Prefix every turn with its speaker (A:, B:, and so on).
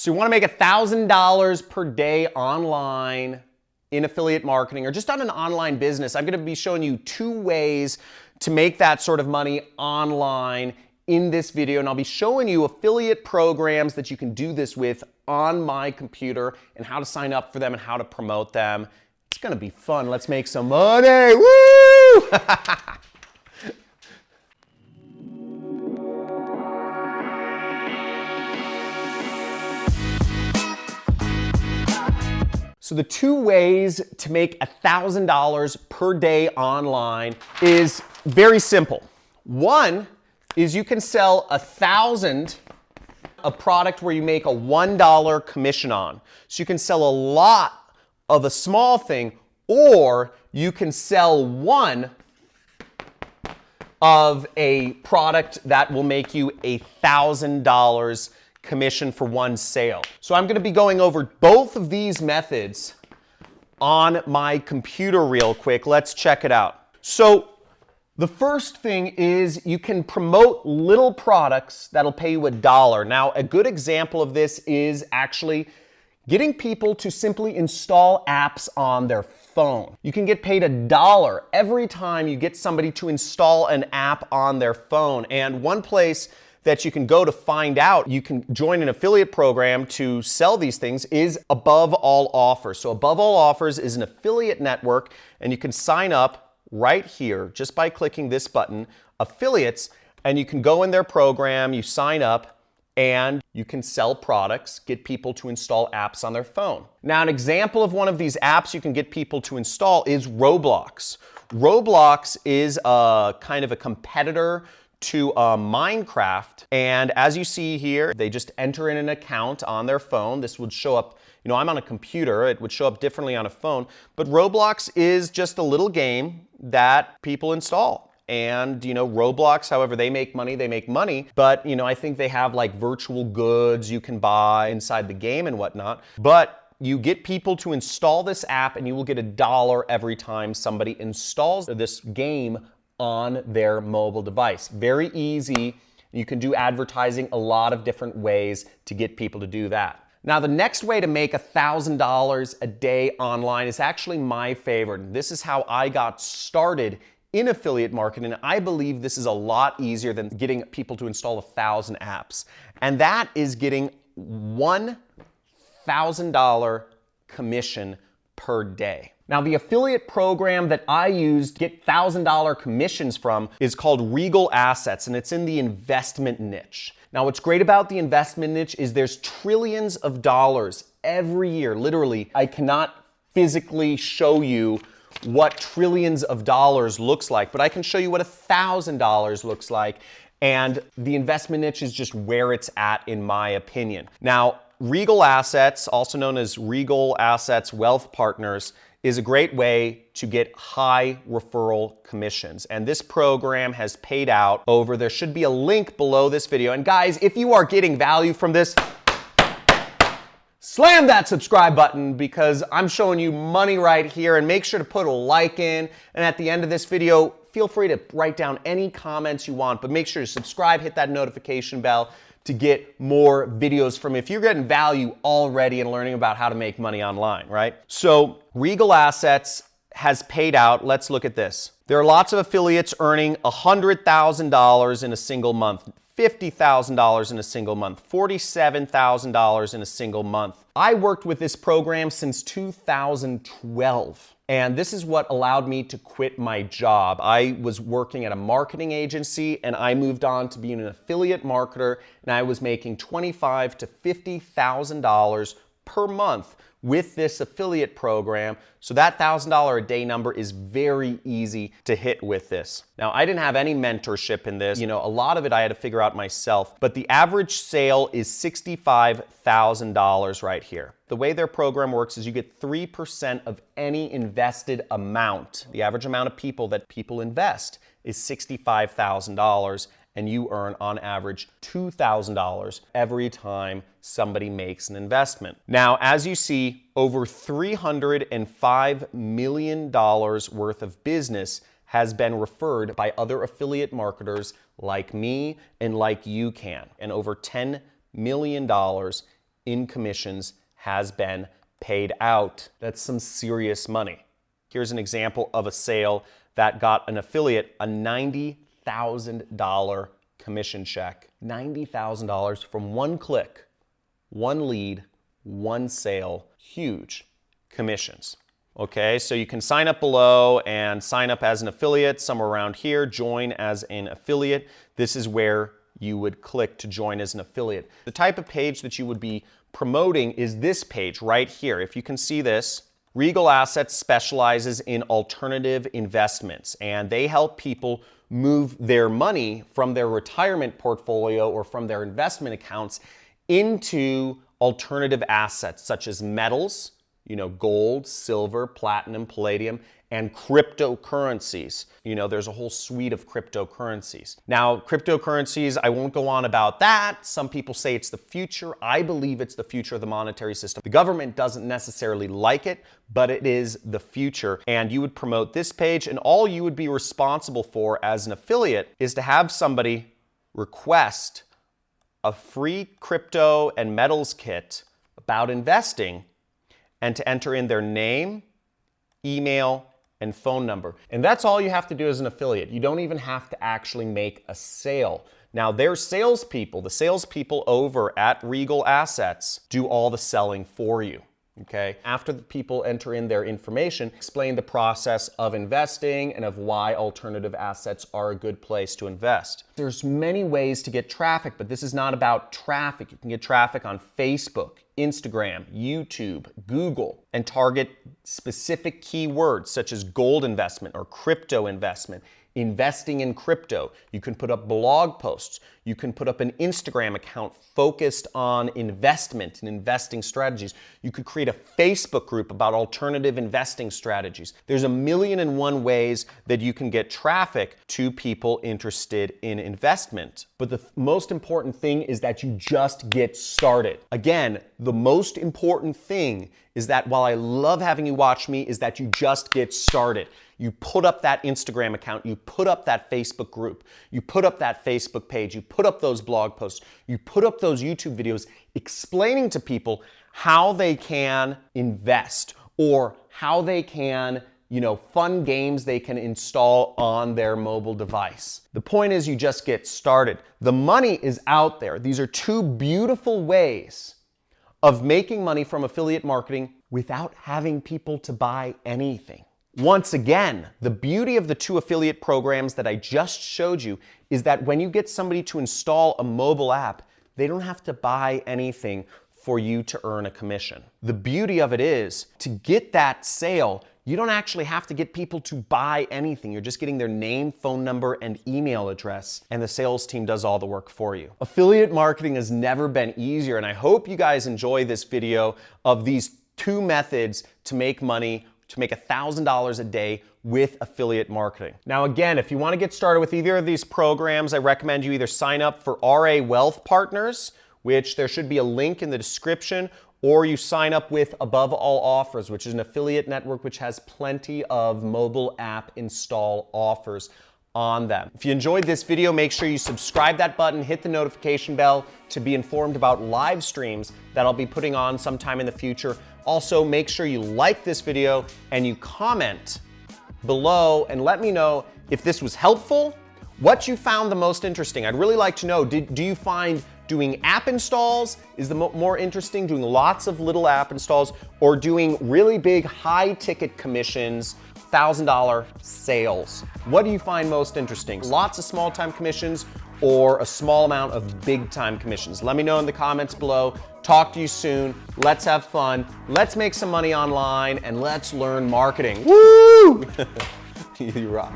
A: So you want to make $1,000 per day online in affiliate marketing or just on an online business. I'm going to be showing you 2 ways to make that sort of money online in this video, and I'll be showing you affiliate programs that you can do this with on my computer and how to sign up for them and how to promote them. It's going to be fun. Let's make some money. Woo! So the 2 ways to make $1,000 per day online is very simple. One is you can sell 1,000, a product where you make a $1 commission on. So you can sell a lot of a small thing, or you can sell one of a product that will make you $1,000 commission for one sale. So I'm going to be going over both of these methods on my computer real quick. Let's check it out. So the first thing is you can promote little products that'll pay you $1. Now, a good example of this is actually getting people to simply install apps on their phone. You can get paid $1 every time you get somebody to install an app on their phone. And one place that you can go to find out you can join an affiliate program to sell these things is Above All Offers. So Above All Offers is an affiliate network, and you can sign up right here just by clicking this button, Affiliates, and you can go in their program, you sign up, and you can sell products, get people to install apps on their phone. Now, an example of one of these apps you can get people to install is Roblox. Roblox is a kind of a competitor to Minecraft, and as you see here, they just enter in an account on their phone. This would show up, you know, I'm on a computer, it would show up differently on a phone, but Roblox is just a little game that people install. And, you know, Roblox, however, they make money, but, you know, I think they have like virtual goods you can buy inside the game and whatnot, but you get people to install this app and you will get $1 every time somebody installs this game on their mobile device. Very easy. You can do advertising a lot of different ways to get people to do that. Now, the next way to make $1,000 a day online is actually my favorite. This is how I got started in affiliate marketing. I believe this is a lot easier than getting people to install 1,000 apps. And that is getting $1,000 commission per day. Now, the affiliate program that I used to get $1,000 commissions from is called Regal Assets, and it's in the investment niche. Now, what's great about the investment niche is there's trillions of dollars every year. Literally, I cannot physically show you what trillions of dollars looks like, but I can show you what $1,000 looks like, and the investment niche is just where it's at, in my opinion. Now, Regal Assets, also known as Regal Assets Wealth Partners, is a great way to get high referral commissions. And this program has paid out over, there should be a link below this video. And guys, if you are getting value from this, slam that subscribe button, because I'm showing you money right here. And make sure to put a like in. And at the end of this video, feel free to write down any comments you want, but make sure to subscribe, hit that notification bell to get more videos from me if you're getting value already and learning about how to make money online, right? So Regal Assets has paid out. Let's look at this. There are lots of affiliates earning $100,000 in a single month, $50,000 in a single month, $47,000 in a single month. I worked with this program since 2012. And this is what allowed me to quit my job. I was working at a marketing agency and I moved on to being an affiliate marketer, and I was making $25,000 to $50,000 per month with this affiliate program. So that $1,000 a day number is very easy to hit with this. Now, I didn't have any mentorship in this. You know, a lot of it I had to figure out myself, but the average sale is $65,000 right here. The way their program works is you get 3% of any invested amount. The average amount of people that people invest is $65,000, and you earn on average $2,000 every time somebody makes an investment. Now, as you see, over $305 million worth of business has been referred by other affiliate marketers like me and like you can, and over $10 million in commissions has been paid out. That's some serious money. Here's an example of a sale that got an affiliate a $90,000 commission check. $90,000 from one click, one lead, one sale, huge commissions. Okay, so you can sign up below and sign up as an affiliate, somewhere around here, join as an affiliate. This is where you would click to join as an affiliate. The type of page that you would be promoting is this page right here. If you can see this, Regal Assets specializes in alternative investments, and they help people move their money from their retirement portfolio or from their investment accounts into alternative assets such as metals, gold, silver, platinum, palladium, and cryptocurrencies. There's a whole suite of cryptocurrencies. Now, cryptocurrencies, I won't go on about that. Some people say it's the future. I believe it's the future of the monetary system. The government doesn't necessarily like it, but it is the future. And you would promote this page, and all you would be responsible for as an affiliate is to have somebody request a free crypto and metals kit about investing, and to enter in their name, email, and phone number. And that's all you have to do as an affiliate. You don't even have to actually make a sale. Now, their salespeople, the salespeople over at Regal Assets, do all the selling for you. Okay? After the people enter in their information, explain the process of investing and of why alternative assets are a good place to invest. There's many ways to get traffic, but this is not about traffic. You can get traffic on Facebook, Instagram, YouTube, Google, and target specific keywords such as gold investment or crypto investment, investing in crypto. You can put up blog posts. You can put up an Instagram account focused on investment and investing strategies. You could create a Facebook group about alternative investing strategies. There's 1,000,001 ways that you can get traffic to people interested in investment. But the most important thing is that you just get started. Again, the most important thing is that while I love having you watch me, is that you just get started. You put up that Instagram account, you put up that Facebook group, you put up that Facebook page, you put up those blog posts, you put up those YouTube videos explaining to people how they can invest or how they can, fun games they can install on their mobile device. The point is you just get started. The money is out there. These are two beautiful ways of making money from affiliate marketing without having people to buy anything. Once again, the beauty of the two affiliate programs that I just showed you is that when you get somebody to install a mobile app, they don't have to buy anything for you to earn a commission. The beauty of it is, to get that sale, you don't actually have to get people to buy anything. You're just getting their name, phone number, and email address, and the sales team does all the work for you. Affiliate marketing has never been easier, and I hope you guys enjoy this video of these two methods to make money, to make $1,000 a day with affiliate marketing. Now again, if you want to get started with either of these programs, I recommend you either sign up for RA Wealth Partners, which there should be a link in the description, or you sign up with Above All Offers, which is an affiliate network which has plenty of mobile app install offers on them. If you enjoyed this video, make sure you subscribe that button, hit the notification bell to be informed about live streams that I'll be putting on sometime in the future. Also, make sure you like this video and you comment below and let me know if this was helpful, what you found the most interesting. I'd really like to know, do you find doing app installs is the more interesting, doing lots of little app installs, or doing really big high ticket commissions, $1,000 sales? What do you find most interesting? Lots of small time commissions or a small amount of big time commissions? Let me know in the comments below. Talk to you soon. Let's have fun. Let's make some money online and let's learn marketing. Woo! You rock.